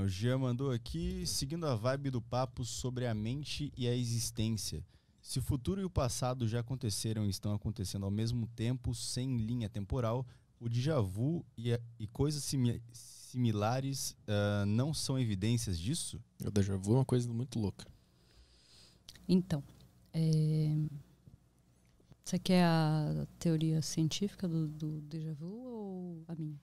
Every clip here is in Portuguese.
O Jean mandou aqui, seguindo a vibe do papo sobre a mente e a existência. Se o futuro e o passado já aconteceram e estão acontecendo ao mesmo tempo, sem linha temporal, o déjà vu e coisas similares não são evidências disso? O déjà vu é uma coisa muito louca. Então, você quer a teoria científica do déjà vu ou a minha?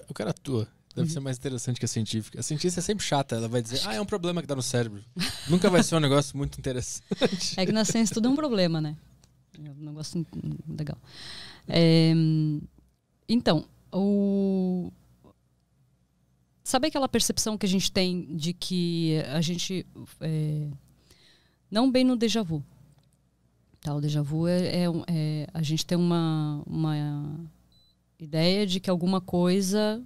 Eu quero a tua. Deve ser mais interessante que a científica. A cientista é sempre chata. Ela vai dizer, é um problema que dá no cérebro. Nunca vai ser um negócio muito interessante. É que na ciência tudo é um problema, né? É um negócio legal. Então, sabe aquela percepção que a gente tem de que a gente... não bem no déjà vu. Tá? O déjà vu a gente tem uma ideia de que alguma coisa...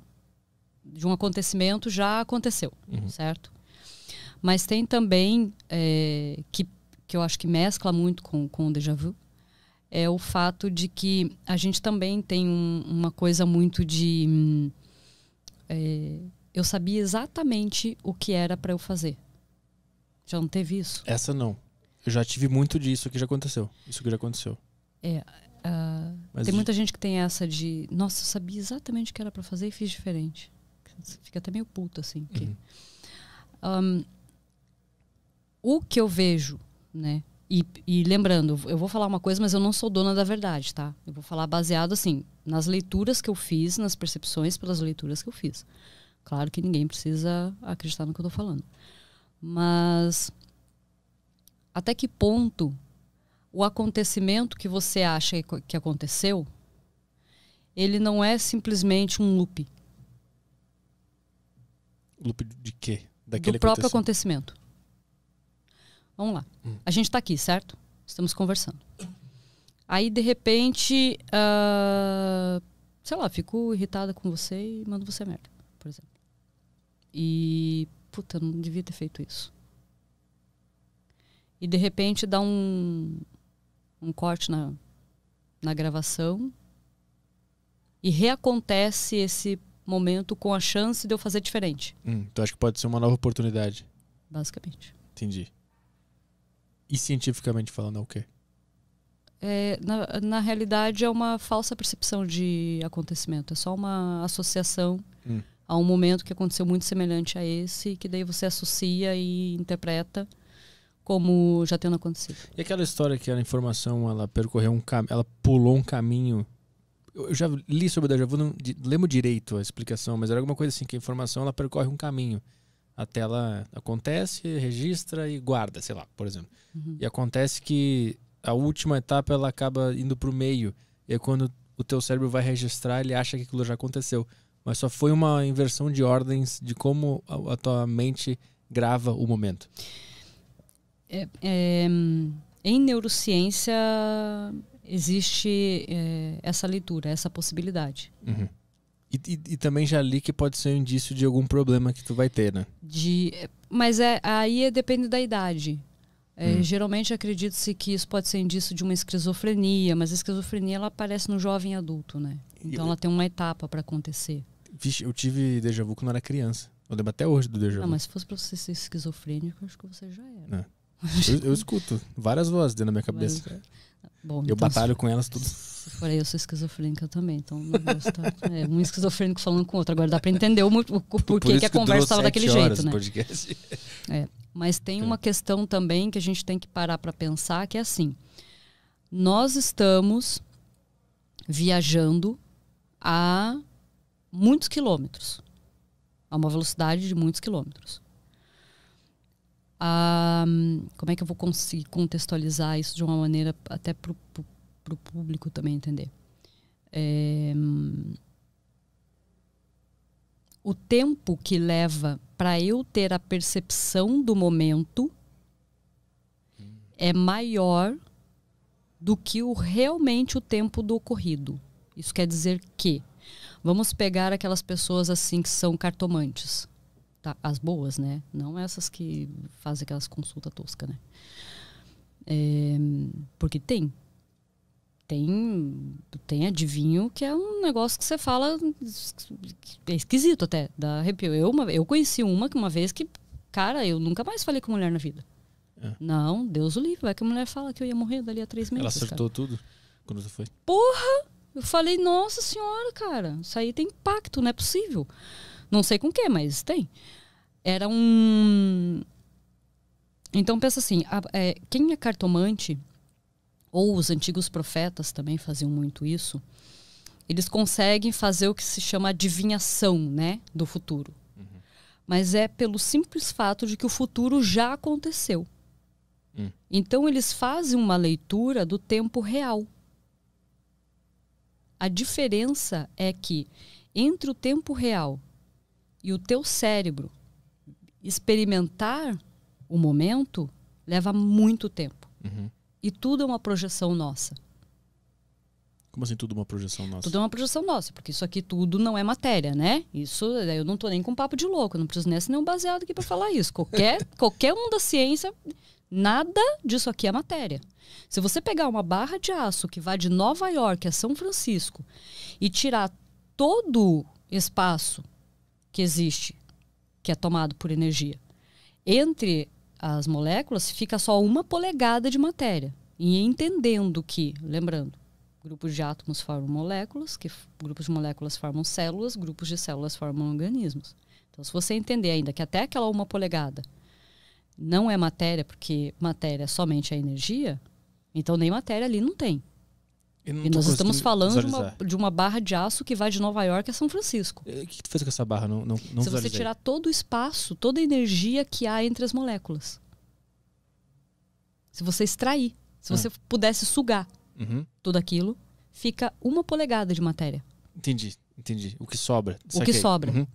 de um acontecimento já aconteceu, certo? Mas tem também, que eu acho que mescla muito com o déjà vu, é o fato de que a gente também tem uma coisa muito de... eu sabia exatamente o que era para eu fazer. Já não teve isso? Essa não. Eu já tive muito disso que já aconteceu. Isso que já aconteceu. Tem muita gente que tem essa de... Nossa, eu sabia exatamente o que era para fazer e fiz diferente. Você fica até meio puto, assim. O que eu vejo, né? E lembrando, eu vou falar uma coisa, mas eu não sou dona da verdade, tá? Eu vou falar baseado, assim, nas leituras que eu fiz, nas percepções pelas leituras que eu fiz. Claro que ninguém precisa acreditar no que eu tô falando. Mas até que ponto o acontecimento que você acha que aconteceu, ele não é simplesmente um loop? Loop de quê? Daquele do próprio acontecimento. Vamos lá. A gente tá aqui, certo? Estamos conversando. Aí, de repente, sei lá, fico irritada com você e mando você merda, por exemplo. E, puta, eu não devia ter feito isso. E, de repente, dá um corte na gravação e reacontece esse momento com a chance de eu fazer diferente. Então acho que pode ser uma nova oportunidade. Basicamente. Entendi. E cientificamente falando é o quê? Na realidade é uma falsa percepção de acontecimento. É só uma associação a um momento que aconteceu muito semelhante a esse, que daí você associa e interpreta como já tendo acontecido. E aquela história que a informação ela percorreu ela pulou um caminho. Eu já li sobre o déjà vu, não lembro direito a explicação, mas era alguma coisa assim, que a informação ela percorre um caminho. Até ela acontece, registra e guarda, sei lá, por exemplo. E acontece que a última etapa ela acaba indo pro meio. E aí quando o teu cérebro vai registrar, ele acha que aquilo já aconteceu. Mas só foi uma inversão de ordens de como a tua mente grava o momento. Em neurociência existe essa leitura, essa possibilidade. E também já li que pode ser um indício de algum problema que tu vai ter, né? Mas aí depende da idade. Geralmente acredita-se que isso pode ser indício de uma esquizofrenia, mas a esquizofrenia ela aparece no jovem adulto, né? Então ela tem uma etapa para acontecer. Vixe, eu tive déjà vu quando eu era criança. Eu lembro até hoje do déjà vu. Não, mas se fosse para você ser esquizofrênico, eu acho que você já era. Eu escuto várias vozes dentro da minha cabeça. Bom, eu batalho com elas tudo. Se for aí, eu sou esquizofrênica também. Então, um esquizofrênico falando com o outro. Agora dá para entender o porquê que a conversa estava daquele jeito, né? Podcast. Mas tem uma questão também que a gente tem que parar para pensar, que é assim. Nós estamos viajando a muitos quilômetros. A uma velocidade de muitos quilômetros. Como é que eu vou conseguir contextualizar isso de uma maneira até para o público também entender? O tempo que leva para eu ter a percepção do momento é maior do que realmente o tempo do ocorrido. Isso quer dizer que vamos pegar aquelas pessoas assim que são cartomantes. Tá, as boas, né? Não essas que fazem aquelas consultas toscas, né? Porque tem tem adivinho que é um negócio que você fala, é esquisito até, dá arrepio. Eu conheci uma vez que, cara, eu nunca mais falei com mulher na vida. É. Não, Deus o livre, vai que a mulher fala que eu ia morrer dali a 3 meses. Ela acertou cara. tudo quando você foi? Eu falei, nossa senhora, cara, isso aí tem impacto, não é possível. Não sei com o que, mas tem. Era um... Então pensa assim, quem é cartomante, ou os antigos profetas também faziam muito isso, eles conseguem fazer o que se chama adivinhação, né, do futuro. Uhum. Mas é pelo simples fato de que o futuro já aconteceu. Então eles fazem uma leitura do tempo real. A diferença é que entre o tempo real e o teu cérebro experimentar o momento leva muito tempo. Uhum. E tudo é uma projeção nossa. Como assim tudo uma projeção nossa? Tudo é uma projeção nossa, porque isso aqui tudo não é matéria, né? Isso, eu não tô nem com papo de louco, eu não preciso nem assinar um baseado aqui para falar isso. Qualquer um da ciência, nada disso aqui é matéria. Se você pegar uma barra de aço que vai de Nova York a São Francisco e tirar todo espaço que existe, que é tomado por energia, entre as moléculas fica só 1 polegada de matéria. E entendendo que, lembrando, grupos de átomos formam moléculas, grupos de moléculas formam células, grupos de células formam organismos. Então, se você entender ainda que até aquela 1 polegada não é matéria, porque matéria somente é energia, então nem matéria ali não tem. E nós estamos falando de uma barra de aço que vai de Nova York a São Francisco. O que tu fez com essa barra? Não Se você tirar todo o espaço, toda a energia que há entre as moléculas. Se você extrair, se você pudesse sugar tudo aquilo, fica 1 polegada de matéria. Entendi. O que sobra. O que sobra. Uhum.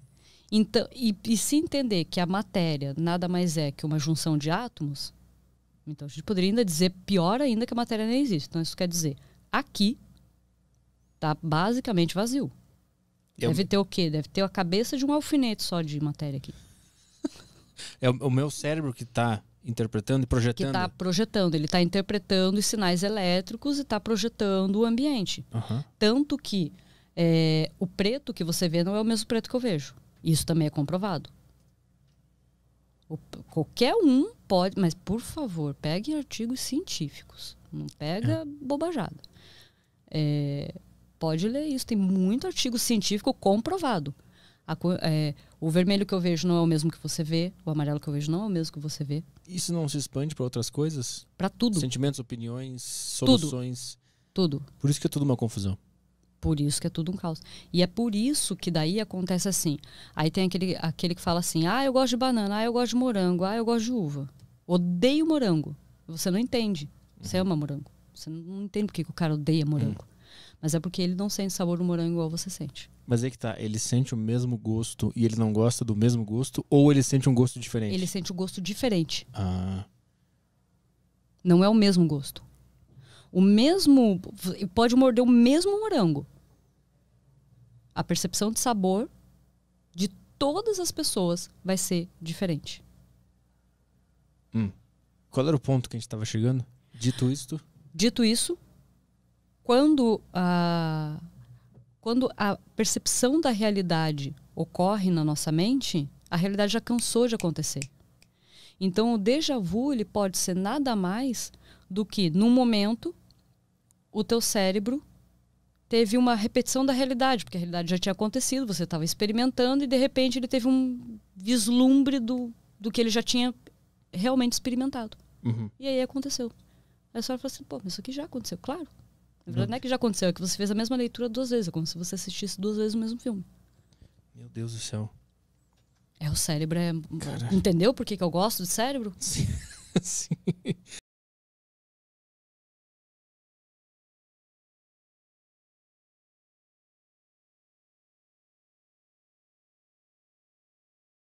Então, e se entender que a matéria nada mais é que uma junção de átomos, então a gente poderia ainda dizer pior ainda que a matéria nem existe. Então isso quer dizer, aqui tá basicamente vazio. Deve ter o quê? Deve ter a cabeça de um alfinete só de matéria aqui. É o meu cérebro que tá interpretando e projetando? Que tá projetando. Ele tá interpretando os sinais elétricos e tá projetando o ambiente. Uhum. Tanto que o preto que você vê não é o mesmo preto que eu vejo. Isso também é comprovado. Qualquer um pode... Mas, por favor, pegue artigos científicos. Não pega bobajada. Pode ler isso. Tem muito artigo científico comprovado. O vermelho que eu vejo não é o mesmo que você vê. O amarelo que eu vejo não é o mesmo que você vê. Isso não se expande para outras coisas? Para tudo. Sentimentos, opiniões, soluções. Tudo. Por isso que é tudo uma confusão. Por isso que é tudo um caos. E é por isso que daí acontece assim. Aí tem aquele que fala assim, eu gosto de banana, eu gosto de morango, eu gosto de uva. Odeio morango. Você não entende. Você ama morango. Você não entende por que o cara odeia morango. Mas é porque ele não sente sabor do morango igual você sente. Mas é que tá, ele sente o mesmo gosto e ele não gosta do mesmo gosto, ou ele sente um gosto diferente? Ele sente um gosto diferente. Ah. Não é o mesmo gosto. O mesmo... Pode morder o mesmo morango. A percepção de sabor de todas as pessoas vai ser diferente. Qual era o ponto que a gente estava chegando? Dito isso, quando a percepção da realidade ocorre na nossa mente, a realidade já cansou de acontecer. Então, o déjà vu ele pode ser nada mais do que, num momento, o teu cérebro teve uma repetição da realidade, porque a realidade já tinha acontecido, você estava experimentando e, de repente, ele teve um vislumbre do que ele já tinha realmente experimentado. Uhum. E aí aconteceu. Aí a senhora falou assim, mas isso aqui já aconteceu, claro. Na verdade, não é que já aconteceu, é que você fez a mesma leitura 2 vezes. É como se você assistisse 2 vezes o mesmo filme. Meu Deus do céu. O cérebro Entendeu por que eu gosto de cérebro? Sim. Sim.